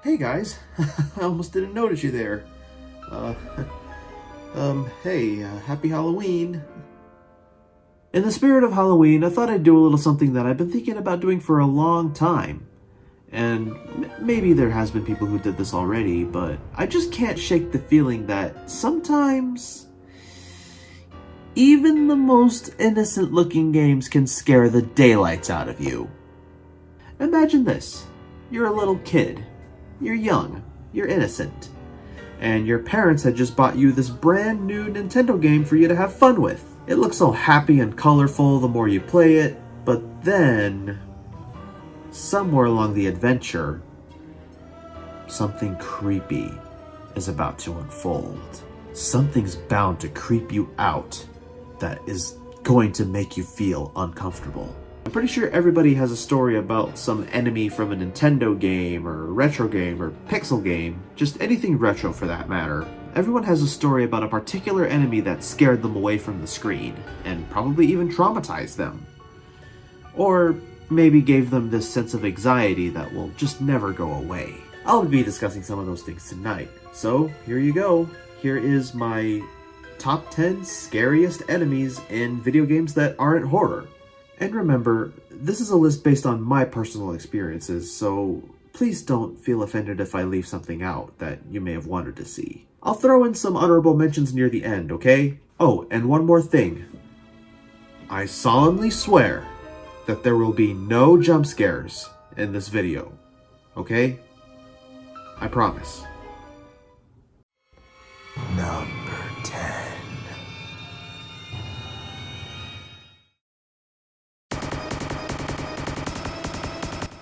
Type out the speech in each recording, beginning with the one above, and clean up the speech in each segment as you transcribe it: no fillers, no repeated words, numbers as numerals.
Hey guys, I almost didn't notice you there. Uh, hey, happy Halloween. In the spirit of Halloween, I thought I'd do a little something that I've been thinking about doing for a long time. And maybe there has been people who did this already, but I just can't shake the feeling that sometimes even the most innocent looking games can scare the daylights out of you. Imagine this. You're a little kid. You're young, you're innocent, and your parents had just bought you this brand new Nintendo game for you to have fun with. It looks so happy and colorful the more you play it, but then, somewhere along the adventure, something creepy is about to unfold. Something's bound to creep you out that is going to make you feel uncomfortable. I'm pretty sure everybody has a story about some enemy from a Nintendo game, or a retro game, or pixel game, just anything retro for that matter. Everyone has a story about a particular enemy that scared them away from the screen, and probably even traumatized them. Or maybe gave them this sense of anxiety that will just never go away. I'll be discussing some of those things tonight, so here you go. Here is my top 10 scariest enemies in video games that aren't horror. And remember, this is a list based on my personal experiences, so please don't feel offended if I leave something out that you may have wanted to see. I'll throw in some honorable mentions near the end, okay? Oh, and one more thing. I solemnly swear that there will be no jump scares in this video, okay? I promise. Number 10.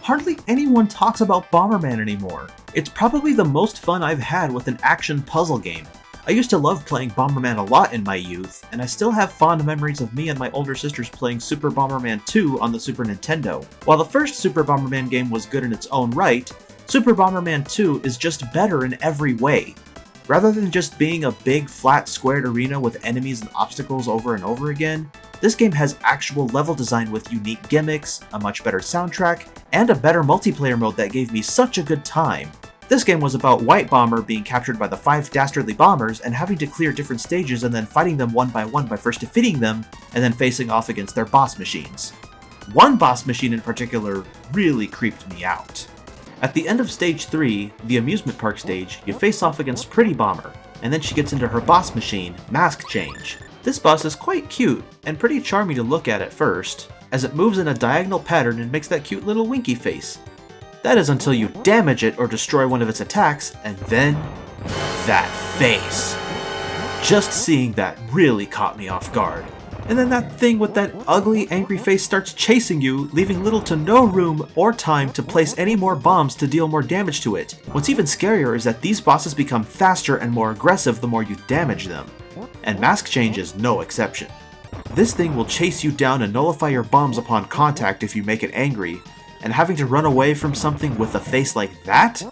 Hardly anyone talks about Bomberman anymore. It's probably the most fun I've had with an action puzzle game. I used to love playing Bomberman a lot in my youth, and I still have fond memories of me and my older sisters playing Super Bomberman 2 on the Super Nintendo. While the first Super Bomberman game was good in its own right, Super Bomberman 2 is just better in every way. Rather than just being a big flat squared arena with enemies and obstacles over and over again, this game has actual level design with unique gimmicks, a much better soundtrack, and a better multiplayer mode that gave me such a good time. This game was about White Bomber being captured by the 5 dastardly bombers and having to clear different stages and then fighting them one by one by first defeating them and then facing off against their boss machines. One boss machine in particular really creeped me out. At the end of stage 3, the amusement park stage, you face off against Pretty Bomber, and then she gets into her boss machine, Mask Change. This boss is quite cute, and pretty charming to look at first, as it moves in a diagonal pattern and makes that cute little winky face. That is until you damage it or destroy one of its attacks, and then that face. Just seeing that really caught me off guard. And then that thing with that ugly, angry face starts chasing you, leaving little to no room or time to place any more bombs to deal more damage to it. What's even scarier is that these bosses become faster and more aggressive the more you damage them. And Mask Change is no exception. This thing will chase you down and nullify your bombs upon contact if you make it angry, and having to run away from something with a face like that?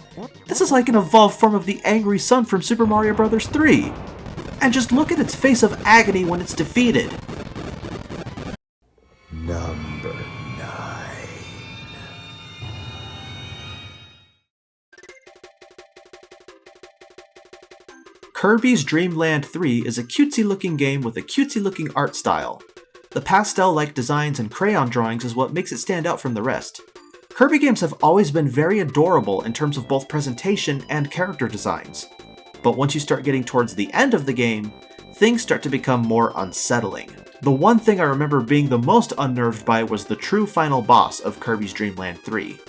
This is like an evolved form of the angry sun from Super Mario Bros. 3. And just look at its face of agony when it's defeated. Number 9. Kirby's Dream Land 3 is a cutesy-looking game with a cutesy-looking art style. The pastel-like designs and crayon drawings is what makes it stand out from the rest. Kirby games have always been very adorable in terms of both presentation and character designs. But once you start getting towards the end of the game, things start to become more unsettling. The one thing I remember being the most unnerved by was the true final boss of Kirby's Dream Land 3.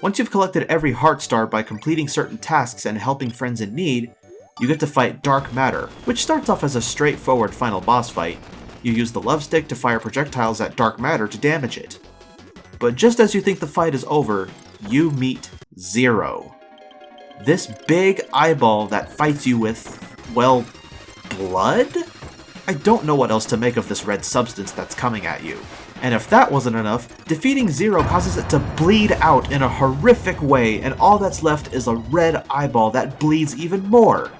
Once you've collected every heart star by completing certain tasks and helping friends in need, you get to fight Dark Matter, which starts off as a straightforward final boss fight. You use the love stick to fire projectiles at Dark Matter to damage it. But just as you think the fight is over, you meet Zero. This big eyeball that fights you with, well, blood? I don't know what else to make of this red substance that's coming at you. And if that wasn't enough, defeating Zero causes it to bleed out in a horrific way, and all that's left is a red eyeball that bleeds even more.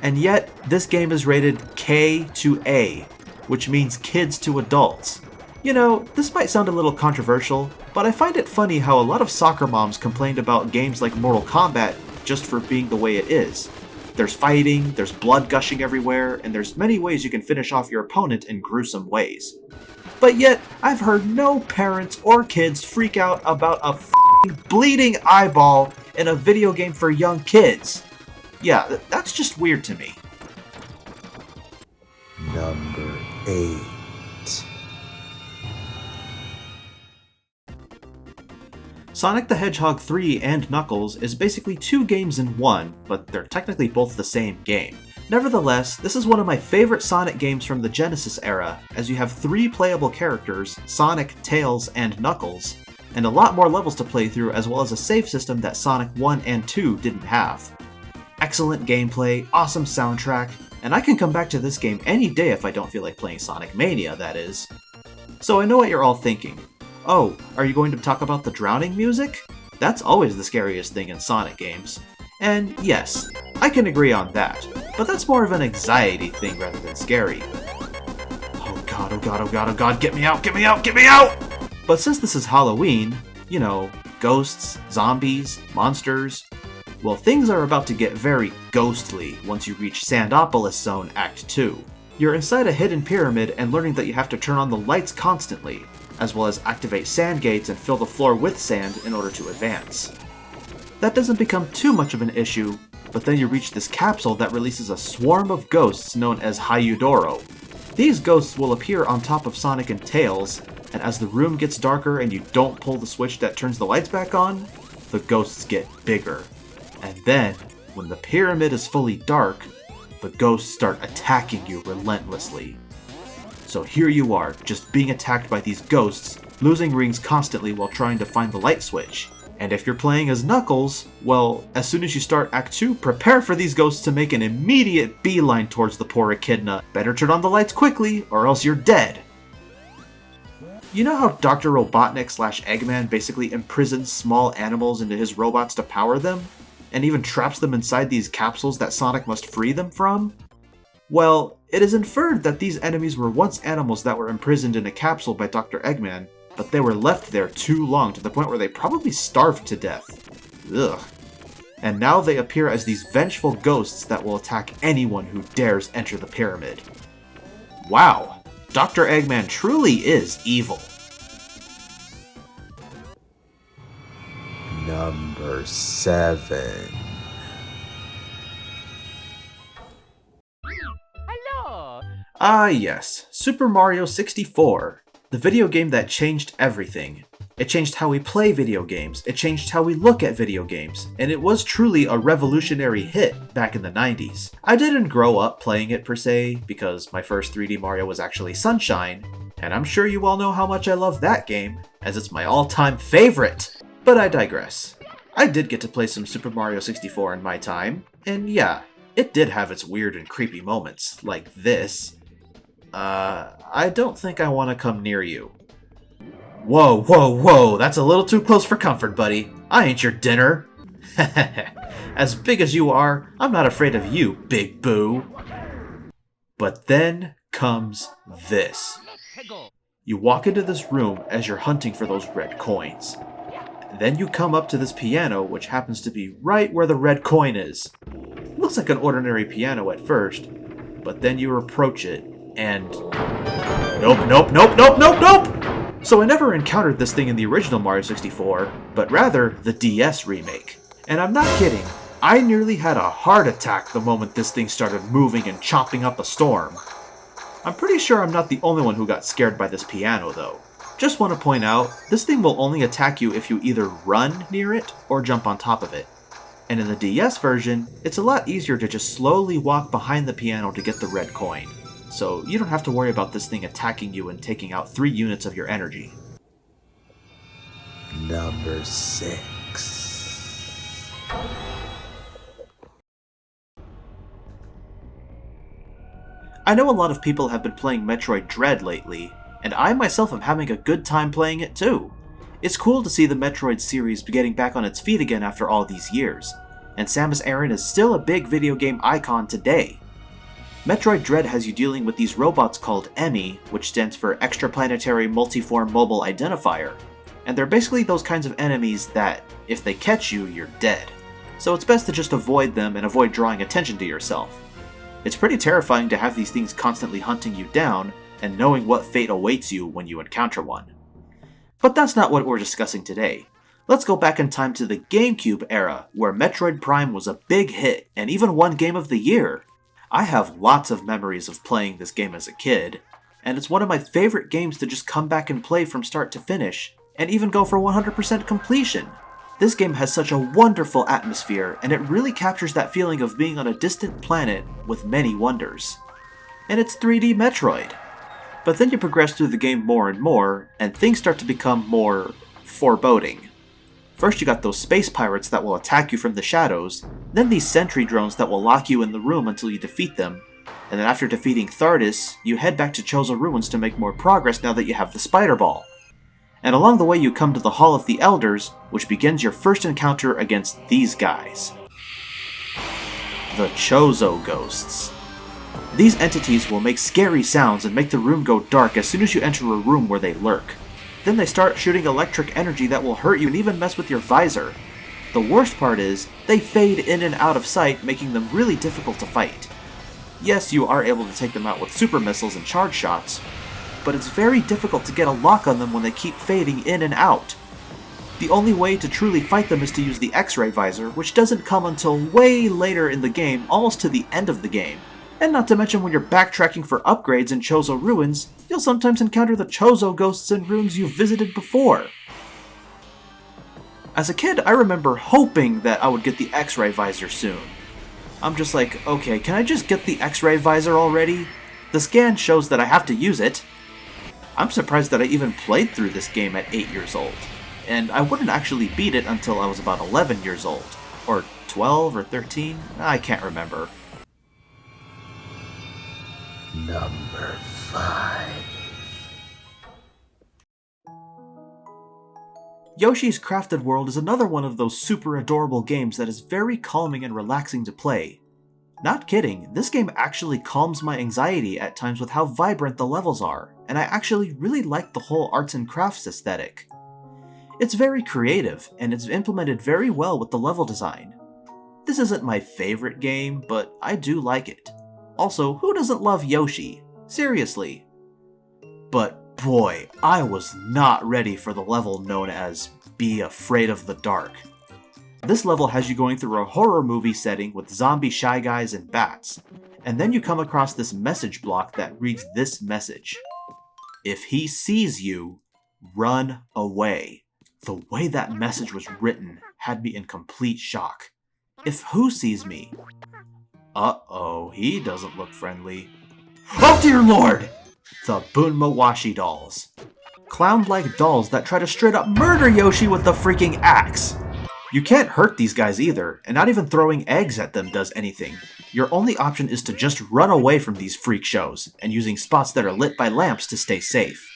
And yet, this game is rated K to A, which means kids to adults. You know, this might sound a little controversial, but I find it funny how a lot of soccer moms complained about games like Mortal Kombat just for being the way it is. There's fighting, there's blood gushing everywhere, and there's many ways you can finish off your opponent in gruesome ways. But yet, I've heard no parents or kids freak out about a f***ing bleeding eyeball in a video game for young kids. Yeah, that's just weird to me. Number 8. Sonic the Hedgehog 3 and Knuckles is basically 2 games in one, but they're technically both the same game. Nevertheless, this is one of my favorite Sonic games from the Genesis era, as you have 3 playable characters, Sonic, Tails, and Knuckles, and a lot more levels to play through as well as a save system that Sonic 1 and 2 didn't have. Excellent gameplay, awesome soundtrack, and I can come back to this game any day if I don't feel like playing Sonic Mania, that is. So I know what you're all thinking. Oh, are you going to talk about the drowning music? That's always the scariest thing in Sonic games. And yes, I can agree on that, but that's more of an anxiety thing rather than scary. Oh god, oh god, oh god, oh god, get me out, get me out, get me out! But since this is Halloween, you know, ghosts, zombies, monsters, well, things are about to get very ghostly once you reach Sandopolis Zone Act 2. You're inside a hidden pyramid and learning that you have to turn on the lights constantly, as well as activate sand gates and fill the floor with sand in order to advance. That doesn't become too much of an issue, but then you reach this capsule that releases a swarm of ghosts known as Hyudoro. These ghosts will appear on top of Sonic and Tails, and as the room gets darker and you don't pull the switch that turns the lights back on, the ghosts get bigger. And then, when the pyramid is fully dark, the ghosts start attacking you relentlessly. So here you are, just being attacked by these ghosts, losing rings constantly while trying to find the light switch. And if you're playing as Knuckles, well, as soon as you start Act 2, prepare for these ghosts to make an immediate beeline towards the poor echidna. Better turn on the lights quickly, or else you're dead. You know how Dr. Robotnik / Eggman basically imprisons small animals into his robots to power them? And even traps them inside these capsules that Sonic must free them from? Well, it is inferred that these enemies were once animals that were imprisoned in a capsule by Dr. Eggman, but they were left there too long to the point where they probably starved to death. Ugh. And now they appear as these vengeful ghosts that will attack anyone who dares enter the pyramid. Wow, Dr. Eggman truly is evil. Number 7. Ah yes, Super Mario 64. The video game that changed everything. It changed how we play video games, it changed how we look at video games, and it was truly a revolutionary hit back in the 90s. I didn't grow up playing it per se, because my first 3D Mario was actually Sunshine, and I'm sure you all know how much I love that game, as it's my all-time favorite! But I digress. I did get to play some Super Mario 64 in my time, and yeah, it did have its weird and creepy moments, like this. I don't think I want to come near you. Whoa, whoa, whoa, that's a little too close for comfort, buddy. I ain't your dinner. As big as you are, I'm not afraid of you, Big Boo. But then comes this. You walk into this room as you're hunting for those red coins. Then you come up to this piano, which happens to be right where the red coin is. Looks like an ordinary piano at first, but then you approach it, and... Nope, nope, nope, nope, nope, nope! So I never encountered this thing in the original Mario 64, but rather the DS remake. And I'm not kidding, I nearly had a heart attack the moment this thing started moving and chopping up a storm. I'm pretty sure I'm not the only one who got scared by this piano though. Just want to point out, this thing will only attack you if you either run near it or jump on top of it. And in the DS version, it's a lot easier to just slowly walk behind the piano to get the red coin. So you don't have to worry about this thing attacking you and taking out 3 units of your energy. Number 6. I know a lot of people have been playing Metroid Dread lately, and I myself am having a good time playing it too. It's cool to see the Metroid series getting back on its feet again after all these years, and Samus Aran is still a big video game icon today. Metroid Dread has you dealing with these robots called EMI, which stands for Extraplanetary Multiform Mobile Identifier, and they're basically those kinds of enemies that, if they catch you, you're dead. So it's best to just avoid them and avoid drawing attention to yourself. It's pretty terrifying to have these things constantly hunting you down, and knowing what fate awaits you when you encounter one. But that's not what we're discussing today. Let's go back in time to the GameCube era, where Metroid Prime was a big hit, and even won Game of the Year. I have lots of memories of playing this game as a kid, and it's one of my favorite games to just come back and play from start to finish, and even go for 100% completion. This game has such a wonderful atmosphere, and it really captures that feeling of being on a distant planet with many wonders. And it's 3D Metroid. But then you progress through the game more and more, and things start to become more foreboding. First you got those space pirates that will attack you from the shadows, then these sentry drones that will lock you in the room until you defeat them, and then after defeating Thardis, you head back to Chozo Ruins to make more progress now that you have the Spider Ball. And along the way you come to the Hall of the Elders, which begins your first encounter against these guys. The Chozo Ghosts. These entities will make scary sounds and make the room go dark as soon as you enter a room where they lurk. Then they start shooting electric energy that will hurt you and even mess with your visor. The worst part is, they fade in and out of sight, making them really difficult to fight. Yes, you are able to take them out with super missiles and charge shots, but it's very difficult to get a lock on them when they keep fading in and out. The only way to truly fight them is to use the X-ray visor, which doesn't come until way later in the game, almost to the end of the game. And not to mention when you're backtracking for upgrades in Chozo Ruins, you'll sometimes encounter the Chozo ghosts in rooms you've visited before. As a kid, I remember hoping that I would get the X-ray visor soon. I'm just like, okay, can I just get the X-ray visor already? The scan shows that I have to use it. I'm surprised that I even played through this game at 8 years old. And I wouldn't actually beat it until I was about 11 years old. Or 12 or 13? I can't remember. Number 5. Yoshi's Crafted World is another one of those super adorable games that is very calming and relaxing to play. Not kidding, this game actually calms my anxiety at times with how vibrant the levels are, and I actually really like the whole arts and crafts aesthetic. It's very creative, and it's implemented very well with the level design. This isn't my favorite game, but I do like it. Also, who doesn't love Yoshi? Seriously. But boy, I was not ready for the level known as Be Afraid of the Dark. This level has you going through a horror movie setting with zombie shy guys and bats, and then you come across this message block that reads this message. If he sees you, run away. The way that message was written had me in complete shock. If who sees me? Uh-oh, he doesn't look friendly. Oh dear lord! The Bunma Washi dolls. Clown-like dolls that try to straight up murder Yoshi with the freaking axe. You can't hurt these guys either, and not even throwing eggs at them does anything. Your only option is to just run away from these freak shows, and using spots that are lit by lamps to stay safe.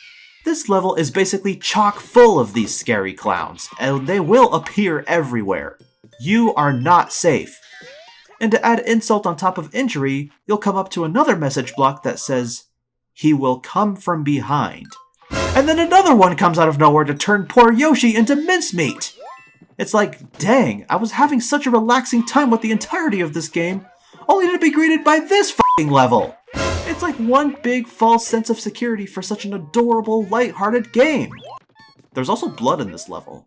This level is basically chock full of these scary clowns, and they will appear everywhere. You are not safe. And to add insult on top of injury, you'll come up to another message block that says, he will come from behind. And then another one comes out of nowhere to turn poor Yoshi into mincemeat! It's like, dang, I was having such a relaxing time with the entirety of this game, only to be greeted by this f***ing level! It's like one big false sense of security for such an adorable, light-hearted game! There's also blood in this level.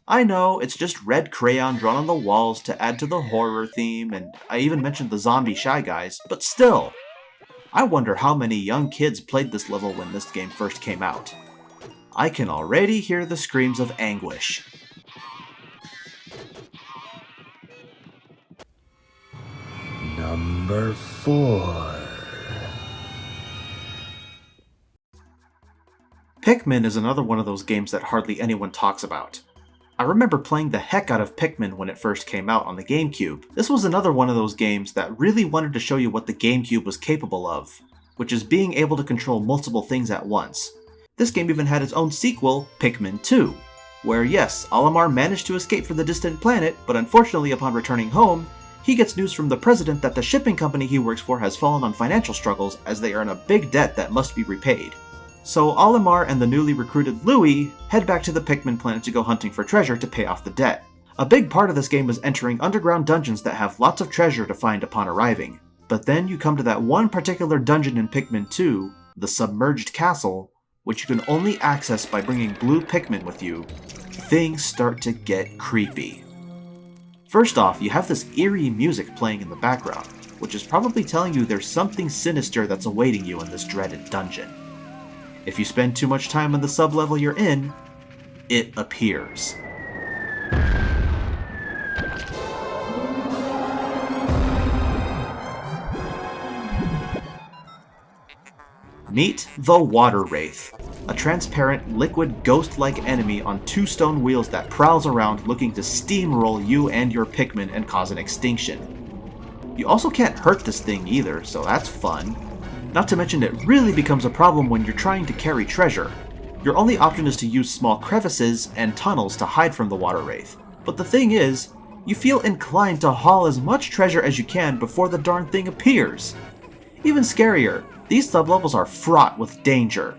I know, it's just red crayon drawn on the walls to add to the horror theme, and I even mentioned the zombie shy guys, but still! I wonder how many young kids played this level when this game first came out. I can already hear the screams of anguish. Number 4. Pikmin is another one of those games that hardly anyone talks about. I remember playing the heck out of Pikmin when it first came out on the GameCube. This was another one of those games that really wanted to show you what the GameCube was capable of, which is being able to control multiple things at once. This game even had its own sequel, Pikmin 2, where yes, Olimar managed to escape from the distant planet, but unfortunately upon returning home, he gets news from the president that the shipping company he works for has fallen on financial struggles as they are in a big debt that must be repaid. So Olimar and the newly recruited Louis head back to the Pikmin planet to go hunting for treasure to pay off the debt. A big part of this game is entering underground dungeons that have lots of treasure to find upon arriving. But then you come to that one particular dungeon in Pikmin 2, the Submerged Castle, which you can only access by bringing blue Pikmin with you. Things start to get creepy. First off, you have this eerie music playing in the background, which is probably telling you there's something sinister that's awaiting you in this dreaded dungeon. If you spend too much time in the sub-level you're in, it appears. Meet the Water Wraith, a transparent, liquid, ghost-like enemy on two stone wheels that prowls around looking to steamroll you and your Pikmin and cause an extinction. You also can't hurt this thing either, so that's fun. Not to mention it really becomes a problem when you're trying to carry treasure. Your only option is to use small crevices and tunnels to hide from the Water Wraith. But the thing is, you feel inclined to haul as much treasure as you can before the darn thing appears. Even scarier, these sublevels are fraught with danger.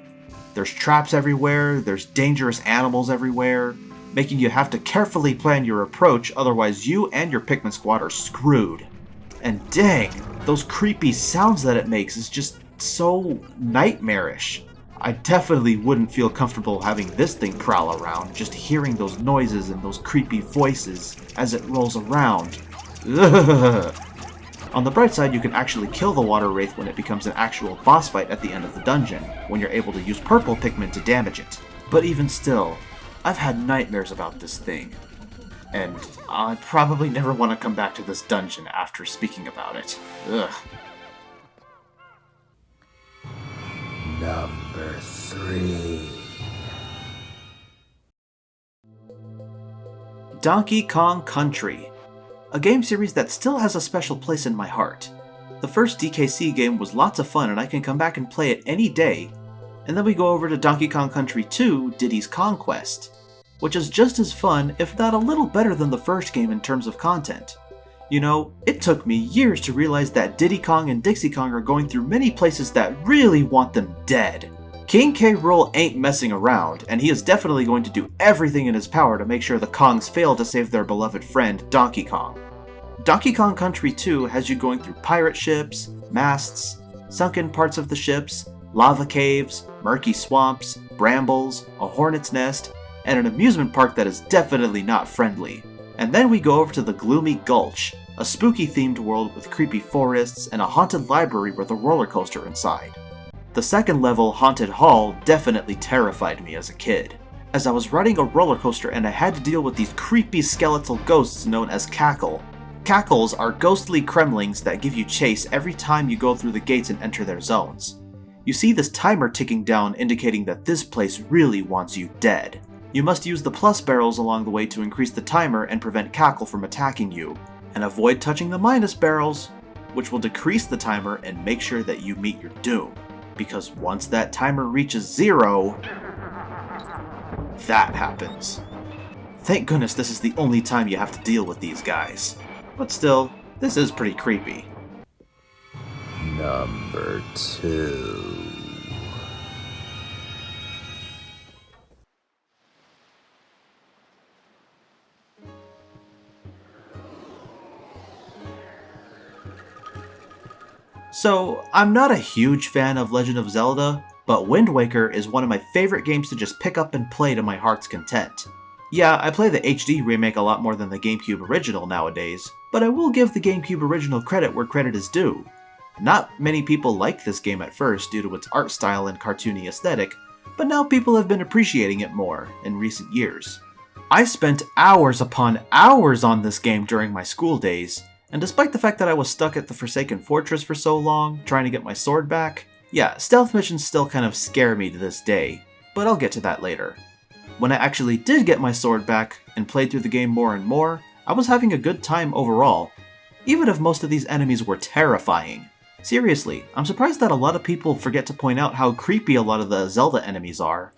There's traps everywhere, there's dangerous animals everywhere, making you have to carefully plan your approach, otherwise you and your Pikmin squad are screwed. And dang, those creepy sounds that it makes is just so nightmarish. I definitely wouldn't feel comfortable having this thing prowl around, just hearing those noises and those creepy voices as it rolls around. Ugh. On the bright side, you can actually kill the Water Wraith when it becomes an actual boss fight at the end of the dungeon, when you're able to use purple Pikmin to damage it. But even still, I've had nightmares about this thing, and I probably never want to come back to this dungeon after speaking about it. Ugh. Number 3. Donkey Kong Country, a game series that still has a special place in my heart. The first DKC game was lots of fun and I can come back and play it any day. And then we go over to Donkey Kong Country 2, Diddy's Conquest, which is just as fun, if not a little better than the first game in terms of content. You know, it took me years to realize that Diddy Kong and Dixie Kong are going through many places that really want them dead. King K. Rool ain't messing around, and he is definitely going to do everything in his power to make sure the Kongs fail to save their beloved friend, Donkey Kong. Donkey Kong Country 2 has you going through pirate ships, masts, sunken parts of the ships, lava caves, murky swamps, brambles, a hornet's nest, and an amusement park that is definitely not friendly. And then we go over to the Gloomy Gulch, a spooky-themed world with creepy forests and a haunted library with a roller coaster inside. The second level, Haunted Hall, definitely terrified me as a kid, as I was riding a roller coaster and I had to deal with these creepy skeletal ghosts known as Cackle. Cackles are ghostly kremlings that give you chase every time you go through the gates and enter their zones. You see this timer ticking down indicating that this place really wants you dead. You must use the plus barrels along the way to increase the timer and prevent Cackle from attacking you, and avoid touching the minus barrels, which will decrease the timer and make sure that you meet your doom. Because once that timer reaches 0, that happens. Thank goodness this is the only time you have to deal with these guys. But still, this is pretty creepy. Number 2. So, I'm not a huge fan of Legend of Zelda, but Wind Waker is one of my favorite games to just pick up and play to my heart's content. Yeah, I play the HD remake a lot more than the GameCube original nowadays, but I will give the GameCube original credit where credit is due. Not many people liked this game at first due to its art style and cartoony aesthetic, but now people have been appreciating it more in recent years. I spent hours upon hours on this game during my school days, and despite the fact that I was stuck at the Forsaken Fortress for so long, trying to get my sword back, yeah, stealth missions still kind of scare me to this day, but I'll get to that later. When I actually did get my sword back and played through the game more and more, I was having a good time overall, even if most of these enemies were terrifying. Seriously, I'm surprised that a lot of people forget to point out how creepy a lot of the Zelda enemies are.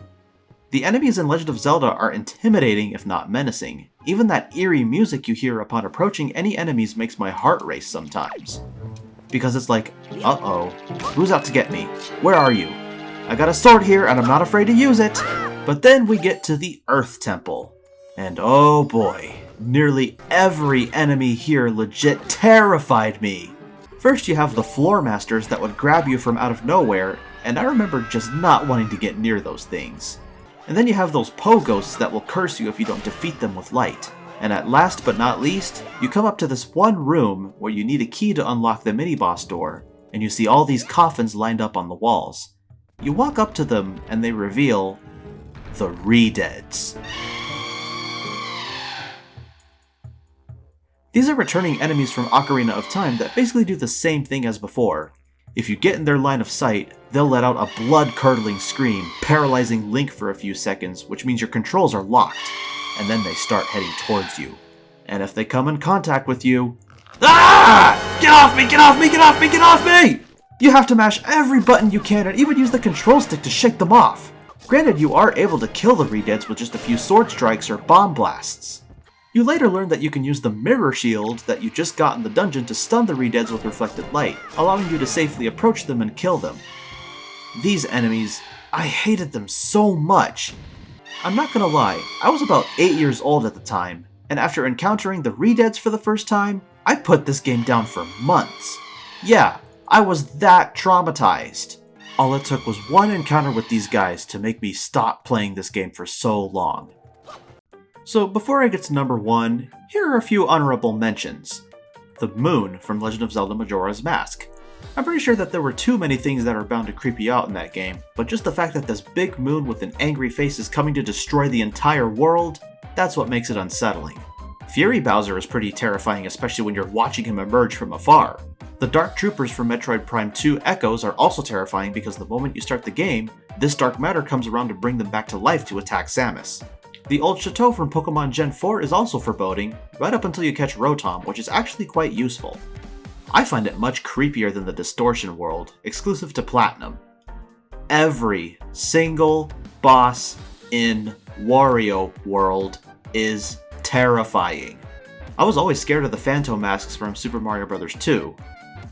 The enemies in Legend of Zelda are intimidating if not menacing. Even that eerie music you hear upon approaching any enemies makes my heart race sometimes. Because it's like, uh-oh, who's out to get me? Where are you? I got a sword here and I'm not afraid to use it! But then we get to the Earth Temple. And oh boy, nearly every enemy here legit terrified me. First you have the floor masters that would grab you from out of nowhere, and I remember just not wanting to get near those things. And then you have those po-ghosts that will curse you if you don't defeat them with light. And at last but not least, you come up to this one room where you need a key to unlock the mini-boss door, and you see all these coffins lined up on the walls. You walk up to them and they reveal the Re-Deads. These are returning enemies from Ocarina of Time that basically do the same thing as before. If you get in their line of sight, they'll let out a blood-curdling scream, paralyzing Link for a few seconds, which means your controls are locked, and then they start heading towards you. And if they come in contact with you... Ah! Get off me! Get off me! Get off me! Get off me! You have to mash every button you can and even use the control stick to shake them off. Granted, you are able to kill the Re-Deads with just a few sword strikes or bomb blasts. You later learn that you can use the mirror shield that you just got in the dungeon to stun the Re-Deads with reflected light, allowing you to safely approach them and kill them. These enemies, I hated them so much. I'm not gonna lie, I was about 8 years old at the time, and after encountering the Re-Deads for the first time, I put this game down for months. Yeah, I was that traumatized. All it took was one encounter with these guys to make me stop playing this game for so long. So before I get to number 1, here are a few honorable mentions. The moon from Legend of Zelda Majora's Mask. I'm pretty sure that there were too many things that are bound to creep you out in that game, but just the fact that this big moon with an angry face is coming to destroy the entire world, that's what makes it unsettling. Fury Bowser is pretty terrifying, especially when you're watching him emerge from afar. The Dark Troopers from Metroid Prime 2 Echoes are also terrifying because the moment you start the game, this dark matter comes around to bring them back to life to attack Samus. The Old Chateau from Pokemon Gen 4 is also foreboding, right up until you catch Rotom, which is actually quite useful. I find it much creepier than the Distortion world, exclusive to Platinum. Every single boss in Wario World is terrifying. I was always scared of the Phantom Masks from Super Mario Bros. 2.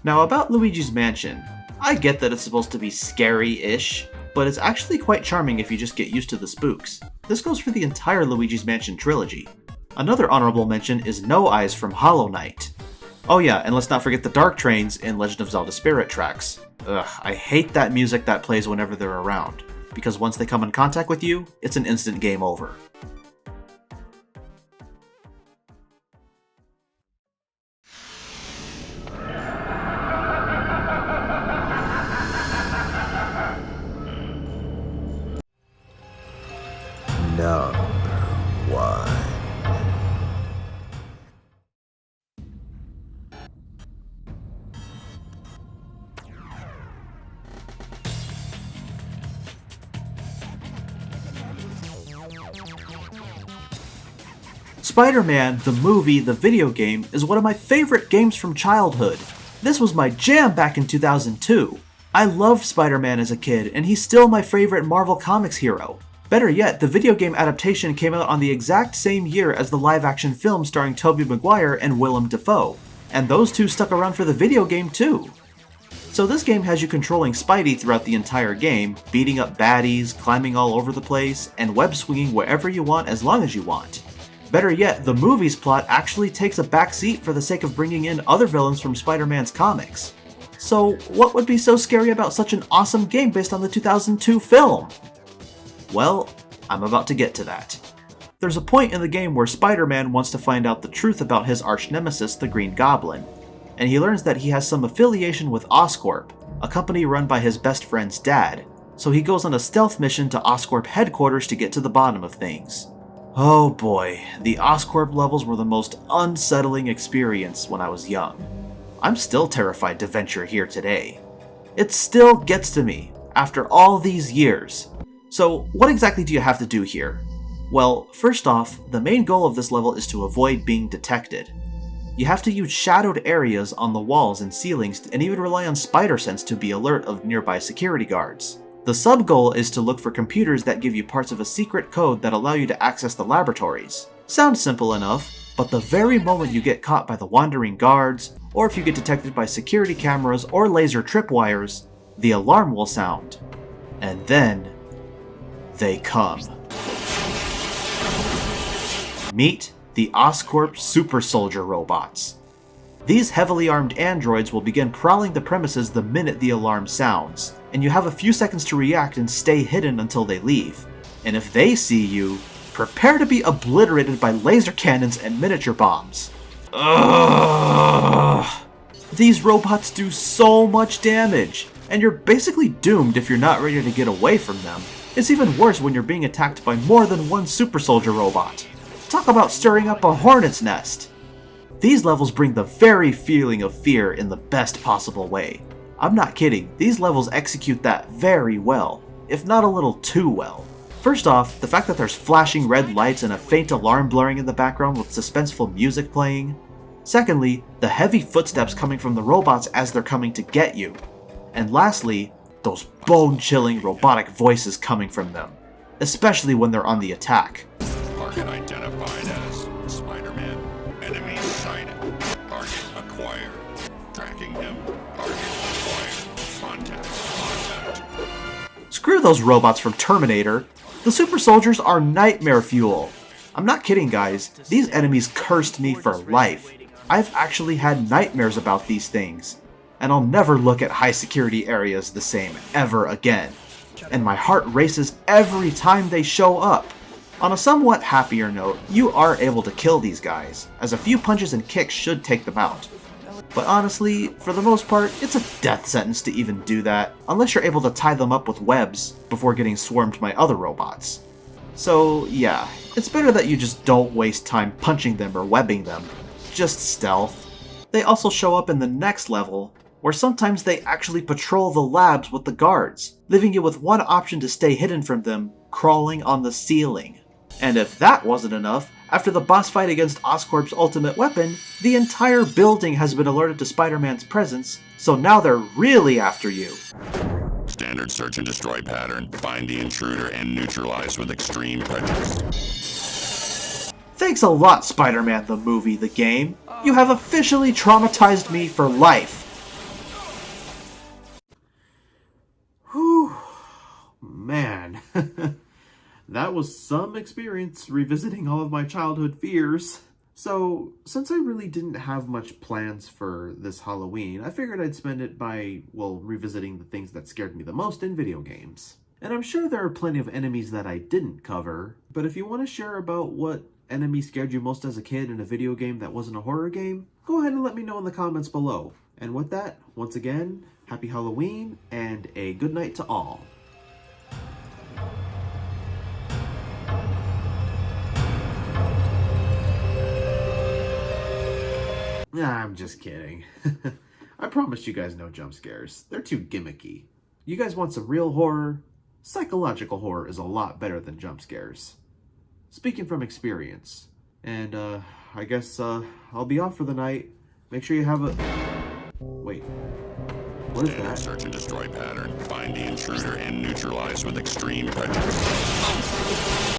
Now about Luigi's Mansion, I get that it's supposed to be scary-ish, but it's actually quite charming if you just get used to the spooks. This goes for the entire Luigi's Mansion trilogy. Another honorable mention is No Eyes from Hollow Knight. Oh yeah, and let's not forget the Dark Trains in Legend of Zelda Spirit Tracks. Ugh, I hate that music that plays whenever they're around, because once they come in contact with you, it's an instant game over. Number 1. Spider-Man, the movie, the video game, is one of my favorite games from childhood. This was my jam back in 2002. I loved Spider-Man as a kid, and he's still my favorite Marvel Comics hero. Better yet, the video game adaptation came out on the exact same year as the live-action film starring Tobey Maguire and Willem Dafoe, and those two stuck around for the video game too. So this game has you controlling Spidey throughout the entire game, beating up baddies, climbing all over the place, and web-swinging wherever you want as long as you want. Better yet, the movie's plot actually takes a backseat for the sake of bringing in other villains from Spider-Man's comics. So what would be so scary about such an awesome game based on the 2002 film? Well, I'm about to get to that. There's a point in the game where Spider-Man wants to find out the truth about his arch-nemesis, the Green Goblin, and he learns that he has some affiliation with Oscorp, a company run by his best friend's dad, so he goes on a stealth mission to Oscorp headquarters to get to the bottom of things. Oh boy, the Oscorp levels were the most unsettling experience when I was young. I'm still terrified to venture here today. It still gets to me, after all these years. So what exactly do you have to do here? Well, first off, the main goal of this level is to avoid being detected. You have to use shadowed areas on the walls and ceilings and even rely on spider sense to be alert of nearby security guards. The sub-goal is to look for computers that give you parts of a secret code that allow you to access the laboratories. Sounds simple enough, but the very moment you get caught by the wandering guards, or if you get detected by security cameras or laser tripwires, the alarm will sound. And then, they come. Meet the Oscorp Super Soldier robots. These heavily armed androids will begin prowling the premises the minute the alarm sounds, and you have a few seconds to react and stay hidden until they leave. And if they see you, prepare to be obliterated by laser cannons and miniature bombs. Ugh. These robots do so much damage, and you're basically doomed if you're not ready to get away from them. It's even worse when you're being attacked by more than one super soldier robot. Talk about stirring up a hornet's nest. These levels bring the very feeling of fear in the best possible way. I'm not kidding, these levels execute that very well, if not a little too well. First off, the fact that there's flashing red lights and a faint alarm blaring in the background with suspenseful music playing. Secondly, the heavy footsteps coming from the robots as they're coming to get you. And lastly, those bone-chilling robotic voices coming from them, especially when they're on the attack. Target identified as Spider-Man. Enemy sighted. Target acquired. Tracking him. Target acquired. Contact. Screw those robots from Terminator. The super soldiers are nightmare fuel. I'm not kidding, guys. These enemies cursed me for life. I've actually had nightmares about these things. And I'll never look at high security areas the same ever again. And my heart races every time they show up. On a somewhat happier note, you are able to kill these guys, as a few punches and kicks should take them out. But honestly, for the most part, it's a death sentence to even do that, unless you're able to tie them up with webs before getting swarmed by other robots. So yeah, it's better that you just don't waste time punching them or webbing them. Just stealth. They also show up in the next level, where sometimes they actually patrol the labs with the guards, leaving you with one option to stay hidden from them, crawling on the ceiling. And if that wasn't enough, after the boss fight against Oscorp's ultimate weapon, the entire building has been alerted to Spider-Man's presence, so now they're really after you. Standard search and destroy pattern. Find the intruder and neutralize with extreme prejudice. Thanks a lot, Spider-Man the movie, the game. You have officially traumatized me for life. Whew. Man. That was some experience revisiting all of my childhood fears. So, since I really didn't have much plans for this Halloween, I figured I'd spend it by, well, revisiting the things that scared me the most in video games. And I'm sure there are plenty of enemies that I didn't cover, but if you want to share about what enemy scared you most as a kid in a video game that wasn't a horror game, go ahead and let me know in the comments below. And with that, once again, happy Halloween and a good night to all. Nah, I'm just kidding. I promise you guys no jump scares. They're too gimmicky. You guys want some real horror? Psychological horror is a lot better than jump scares. Speaking from experience. And, I guess, I'll be off for the night. Make sure you have a... Wait. What is that? Search and destroy pattern. Find the intruder and neutralize with extreme prejudice.